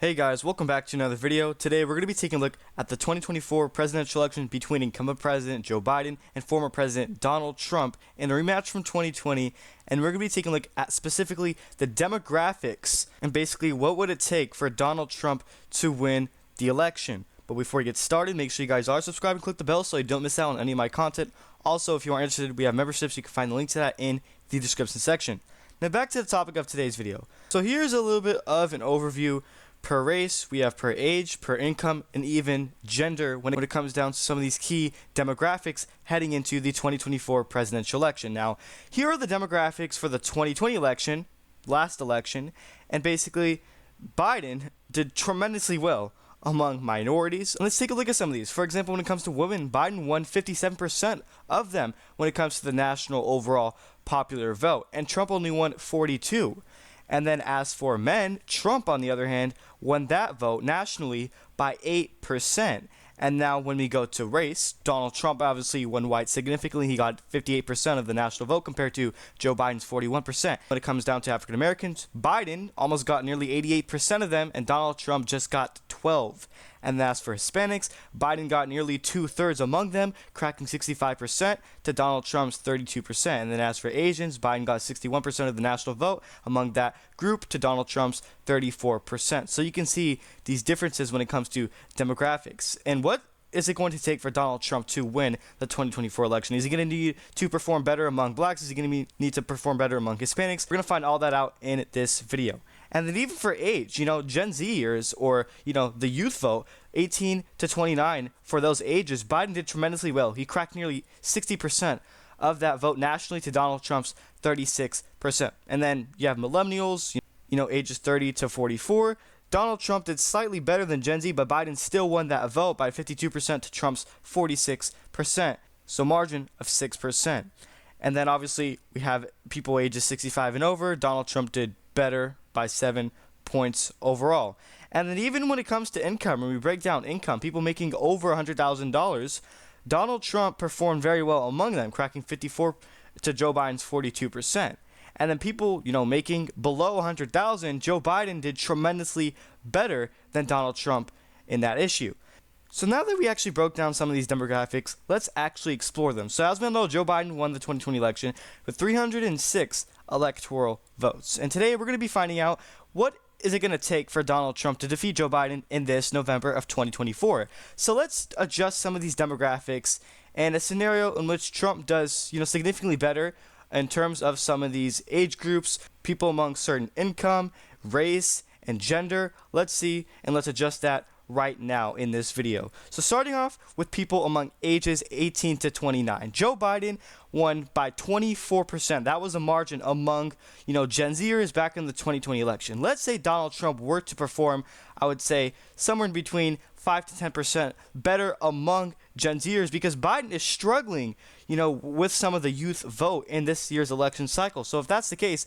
Hey guys, welcome back to another video. Today we're going to be taking a look at the 2024 presidential election between incumbent President Joe Biden and former President Donald Trump in a rematch from 2020, and we're going to be taking a look at specifically the demographics and basically what would it take for Donald Trump to win the election. But before we get started, make sure you guys are subscribed and click the bell so you don't miss out on any of my content. Also, if you are interested, we have memberships. You can find the link to that in the description section. Now back to the topic of today's video. So here's a little bit of an overview per race, we have per age, per income, and even gender when it comes down to some of these key demographics heading into the 2024 presidential election. Now, here are the demographics for the 2020 election, last election, and basically Biden did tremendously well among minorities. And let's take a look at some of these. For example, when it comes to women, Biden won 57% of them when it comes to the national overall popular vote, and Trump only won 42%. And then as for men, Trump, on the other hand, won that vote nationally by 8%. And now when we go to race, Donald Trump obviously won white significantly. He got 58% of the national vote compared to Joe Biden's 41%. When it comes down to African Americans, Biden almost got nearly 88% of them, and Donald Trump just got 12%. And as for Hispanics, Biden got nearly 2/3 among them, cracking 65% to Donald Trump's 32%. And then as for Asians, Biden got 61% of the national vote among that group to Donald Trump's 34%. So you can see these differences when it comes to demographics. And what is it going to take for Donald Trump to win the 2024 election? Is he going to need to perform better among blacks? Is he going to need to perform better among Hispanics? We're going to find all that out in this video. And then even for age, Gen Zers or, the youth vote, 18 to 29, for those ages, Biden did tremendously well. He cracked nearly 60% of that vote nationally to Donald Trump's 36%. And then you have millennials, ages 30 to 44. Donald Trump did slightly better than Gen Z, but Biden still won that vote by 52% to Trump's 46%. So margin of 6%. And then obviously we have people ages 65 and over. Donald Trump did better by 7 points overall. And then even when it comes to income, when we break down income, people making over $100,000, Donald Trump performed very well among them, cracking 54 to Joe Biden's 42%. And then people, making below 100,000, Joe Biden did tremendously better than Donald Trump in that issue. So now that we actually broke down some of these demographics, let's actually explore them. So as we all know, Joe Biden won the 2020 election with 306 electoral votes. And today we're going to be finding out what is it going to take for Donald Trump to defeat Joe Biden in this November of 2024. So let's adjust some of these demographics and a scenario in which Trump does, significantly better in terms of some of these age groups, people among certain income, race, and gender. Let's see and let's adjust that right now in this video. So starting off with people among ages 18 to 29. Joe Biden won by 24%. That was a margin among, Gen Zers back in the 2020 election. Let's say Donald Trump were to perform, I would say, somewhere in between 5 to 10% better among Gen Zers because Biden is struggling, with some of the youth vote in this year's election cycle. So if that's the case,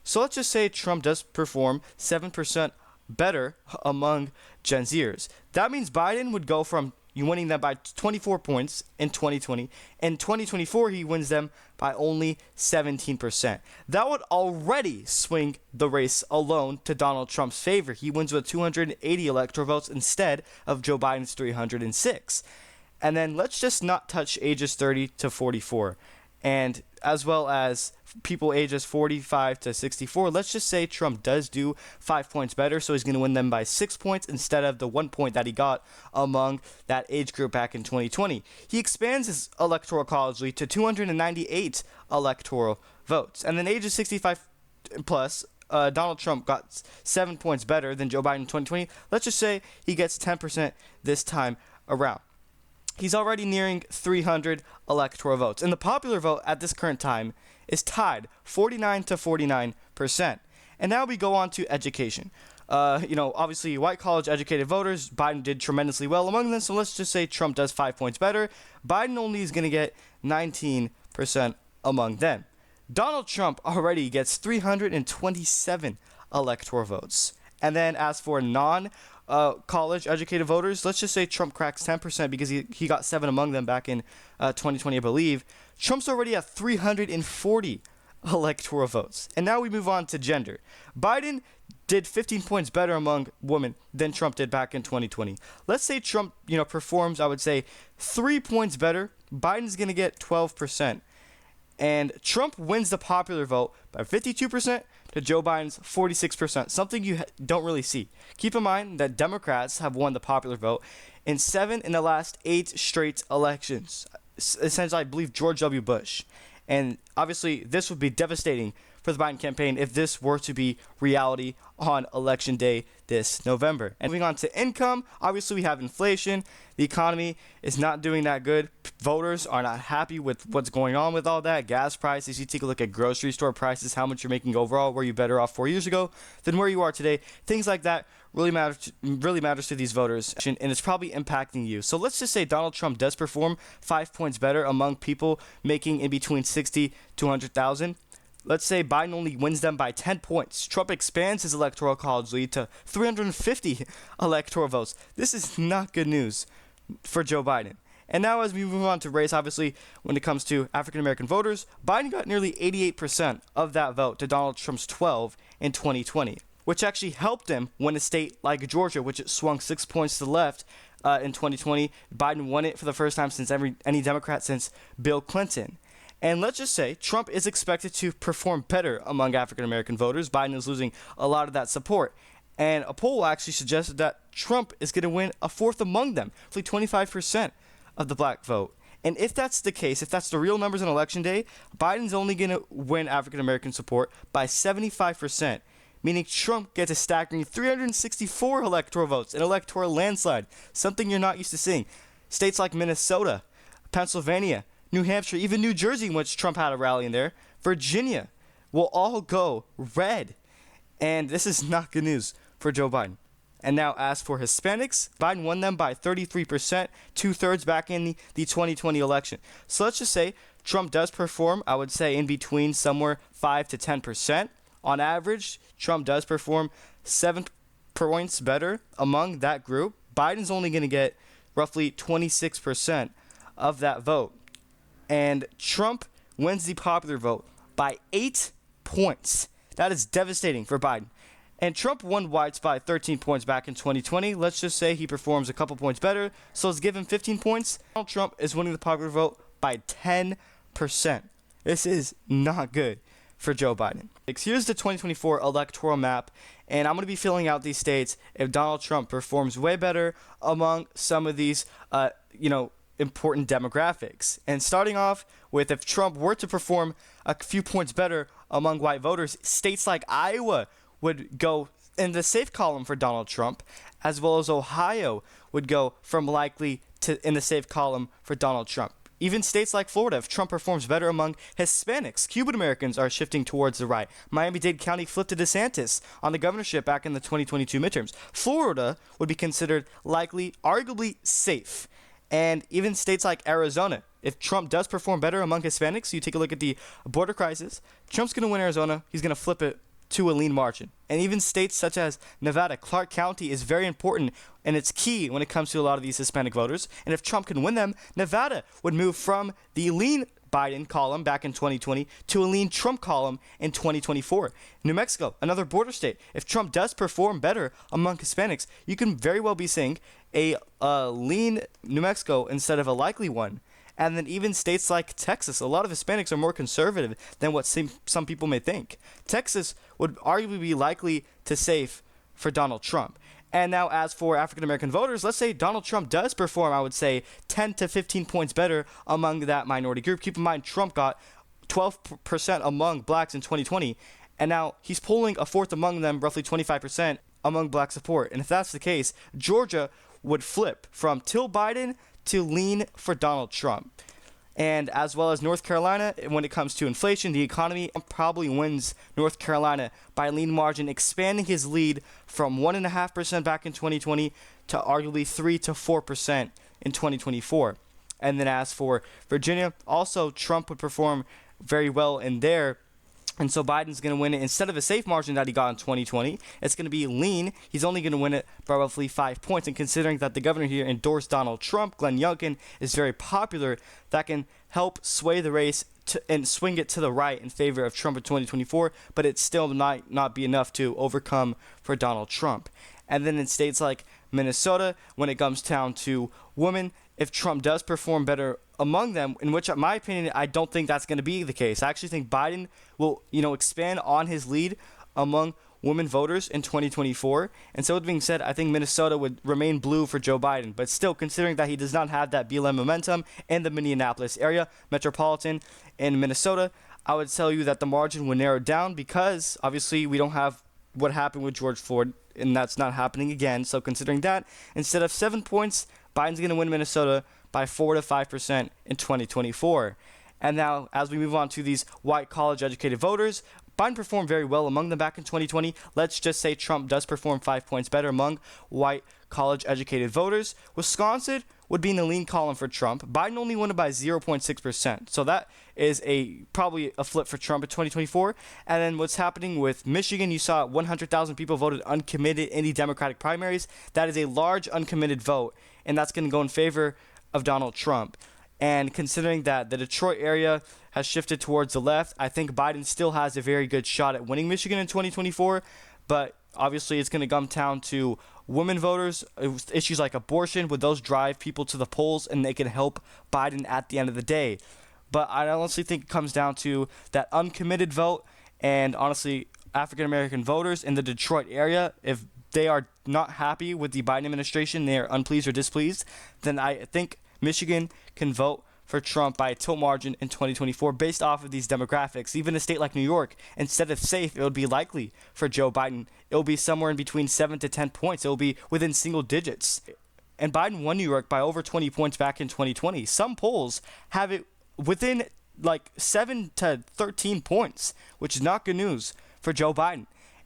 so let's just say Trump does perform 7% better among Gen Zers. That means Biden would go from winning them by 24 points in 2020. In 2024, he wins them by only 17%. That would already swing the race alone to Donald Trump's favor. He wins with 280 electoral votes instead of Joe Biden's 306. And then let's just not touch ages 30 to 44. And as well as people ages 45 to 64, let's just say Trump does do 5 points better, so he's going to win them by 6 points instead of the 1 point that he got among that age group back in 2020. He expands his electoral college lead to 298 electoral votes. And then ages 65 plus, Donald Trump got 7 points better than Joe Biden in 2020. Let's just say he gets 10% this time around. He's already nearing 300 electoral votes. And the popular vote at this current time is tied 49 to 49%. And now we go on to education. Obviously white college educated voters, Biden did tremendously well among them. So let's just say Trump does 5 points better. Biden only is going to get 19% among them. Donald Trump already gets 327 electoral votes. And then as for college educated voters, let's just say Trump cracks 10% because he got 7 among them back in 2020, I believe. Trump's already at 340 electoral votes. And now we move on to gender. Biden did 15 points better among women than Trump did back in 2020. Let's say Trump, performs, I would say, 3 points better. Biden's going to get 12%. And Trump wins the popular vote by 52% to Joe Biden's 46%, something you don't really see. Keep in mind that Democrats have won the popular vote in 7 in the last 8 straight elections. Essentially, I believe George W. Bush. And obviously, this would be devastating for the Biden campaign if this were to be reality on Election Day this November. And moving on to income, obviously we have inflation. The economy is not doing that good. Voters are not happy with what's going on with all that. Gas prices, you take a look at grocery store prices, how much you're making overall, were you better off 4 years ago than where you are today? Things like that really matters to these voters, and it's probably impacting you. So let's just say Donald Trump does perform 5 points better among people making in between 60 to 100,000. Let's say Biden only wins them by 10 points. Trump expands his electoral college lead to 350 electoral votes. This is not good news for Joe Biden. And now as we move on to race, obviously, when it comes to African-American voters, Biden got nearly 88% of that vote to Donald Trump's 12 in 2020, which actually helped him win a state like Georgia, which it swung 6 points to the left in 2020. Biden won it for the first time since any Democrat since Bill Clinton. And let's just say Trump is expected to perform better among African-American voters. Biden is losing a lot of that support. And a poll actually suggested that Trump is going to win a fourth among them, roughly 25% of the black vote. And if that's the case, if that's the real numbers on Election Day, Biden's only going to win African-American support by 75%, meaning Trump gets a staggering 364 electoral votes, an electoral landslide, something you're not used to seeing. States like Minnesota, Pennsylvania, New Hampshire, even New Jersey, in which Trump had a rally in there, Virginia, will all go red. And this is not good news for Joe Biden. And now, as for Hispanics, Biden won them by 33%, 2/3 back in the 2020 election. So let's just say Trump does perform, I would say, in between somewhere 5 to 10%. On average, Trump does perform 7 points better among that group. Biden's only going to get roughly 26% of that vote. And Trump wins the popular vote by 8 points. That is devastating for Biden. And Trump won Whites by 13 points back in 2020. Let's just say he performs a couple points better, so let's give him 15 points. Donald Trump is winning the popular vote by 10%. This is not good for Joe Biden. Here's the 2024 electoral map, and I'm going to be filling out these states if Donald Trump performs way better among some of these, important demographics. And starting off with, if Trump were to perform a few points better among white voters, states like Iowa would go in the safe column for Donald Trump, as well as Ohio would go from likely to in the safe column for Donald Trump. Even states like Florida, if Trump performs better among Hispanics, Cuban Americans are shifting towards the right. Miami-Dade County flipped to DeSantis on the governorship back in the 2022 midterms. Florida would be considered likely, arguably safe. And even states like Arizona, if Trump does perform better among Hispanics, you take a look at the border crisis, Trump's going to win Arizona. He's going to flip it to a lean margin. And even states such as Nevada, Clark County is very important, and it's key when it comes to a lot of these Hispanic voters. And if Trump can win them, Nevada would move from the lean Biden column back in 2020 to a lean Trump column in 2024. New Mexico, another border state. If Trump does perform better among Hispanics, you can very well be seeing a lean New Mexico instead of a likely one. And then even states like Texas, a lot of Hispanics are more conservative than what some people may think. Texas would arguably be likely to safe for Donald Trump. And now as for African-American voters, let's say Donald Trump does perform, I would say, 10 to 15 points better among that minority group. Keep in mind, Trump got 12% among blacks in 2020, and now he's polling a fourth among them, roughly 25% among black support. And if that's the case, Georgia would flip from Till Biden to lean for Donald Trump. And as well as North Carolina, when it comes to inflation, the economy, probably wins North Carolina by a lean margin, expanding his lead from 1.5% back in 2020 to arguably 3 to 4% in 2024. And then as for Virginia, also Trump would perform very well in there. And so Biden's going to win it instead of a safe margin that he got in 2020. It's going to be lean. He's only going to win it by roughly 5 points. And considering that the governor here endorsed Donald Trump, Glenn Youngkin is very popular, that can help sway the race and swing it to the right in favor of Trump in 2024, but it still might not be enough to overcome for Donald Trump. And then in states like Minnesota, when it comes down to women, if Trump does perform better among them, in which, in my opinion, I don't think that's going to be the case. I actually think Biden will, expand on his lead among women voters in 2024. And so with being said, I think Minnesota would remain blue for Joe Biden. But still, considering that he does not have that BLM momentum in the Minneapolis area, metropolitan in Minnesota, I would tell you that the margin would narrow down because obviously we don't have what happened with George Floyd, and that's not happening again. So considering that, instead of 7 points, Biden's going to win Minnesota by 4 to 5% in 2024. And now, as we move on to these white college-educated voters, Biden performed very well among them back in 2020. Let's just say Trump does perform 5 points better among white college-educated voters. Wisconsin would be in the lean column for Trump. Biden only won it by 0.6%. So that is probably a flip for Trump in 2024. And then what's happening with Michigan, you saw 100,000 people voted uncommitted in the Democratic primaries. That is a large uncommitted vote, and that's going to go in favor of Donald Trump. And considering that the Detroit area has shifted towards the left, I think Biden still has a very good shot at winning Michigan in 2024. But obviously, it's going to come down to women voters. Issues like abortion, would those drive people to the polls, and they can help Biden at the end of the day. But I honestly think it comes down to that uncommitted vote, and honestly, African-American voters in the Detroit area, if they are not happy with the Biden administration, they are unpleased or displeased, then I think Michigan can vote for Trump by a tilt margin in 2024 based off of these demographics. Even a state like New York, instead of safe, it would be likely for Joe Biden. It will be somewhere in between 7 to 10 points. It will be within single digits. And Biden won New York by over 20 points back in 2020. Some polls have it within like 7 to 13 points, which is not good news for Joe Biden.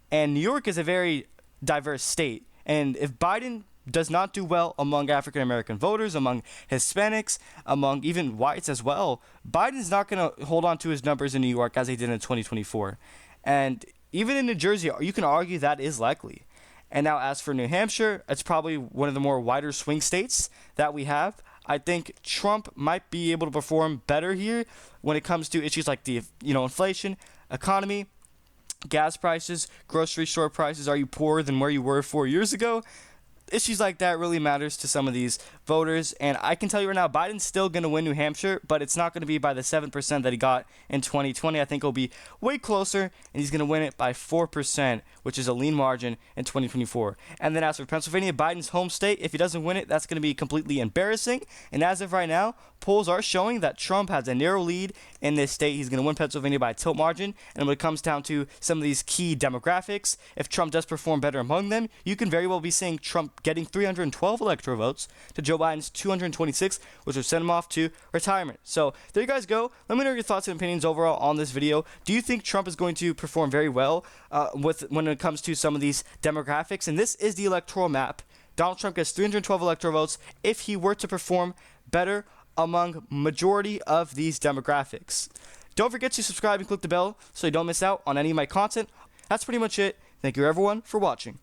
And New York is a very diverse state. And if Biden does not do well among African-American voters, among Hispanics, among even whites as well, Biden's not going to hold on to his numbers in New York as he did in 2024. And even in New Jersey, you can argue that is likely. And now as for New Hampshire, it's probably one of the more wider swing states that we have. I think Trump might be able to perform better here when it comes to issues like the inflation, economy, gas prices, grocery store prices. Are you poorer than where you were 4 years ago? Issues like that really matters to some of these voters, and I can tell you right now, Biden's still going to win New Hampshire, but it's not going to be by the 7% that he got in 2020. I think it'll be way closer, and he's going to win it by 4%, which is a lean margin in 2024. And then as for Pennsylvania, Biden's home state, if he doesn't win it, that's going to be completely embarrassing. And as of right now, polls are showing that Trump has a narrow lead in this state. He's going to win Pennsylvania by a tilt margin. And when it comes down to some of these key demographics, if Trump does perform better among them, you can very well be seeing Trump getting 312 electoral votes to Joe Biden's 226, which would send him off to retirement. So there you guys go. Let me know your thoughts and opinions overall on this video. Do you think Trump is going to perform very well when it comes to some of these demographics? And this is the electoral map. Donald Trump gets 312 electoral votes if he were to perform better among majority of these demographics. Don't forget to subscribe and click the bell so you don't miss out on any of my content. That's pretty much it. Thank you everyone for watching.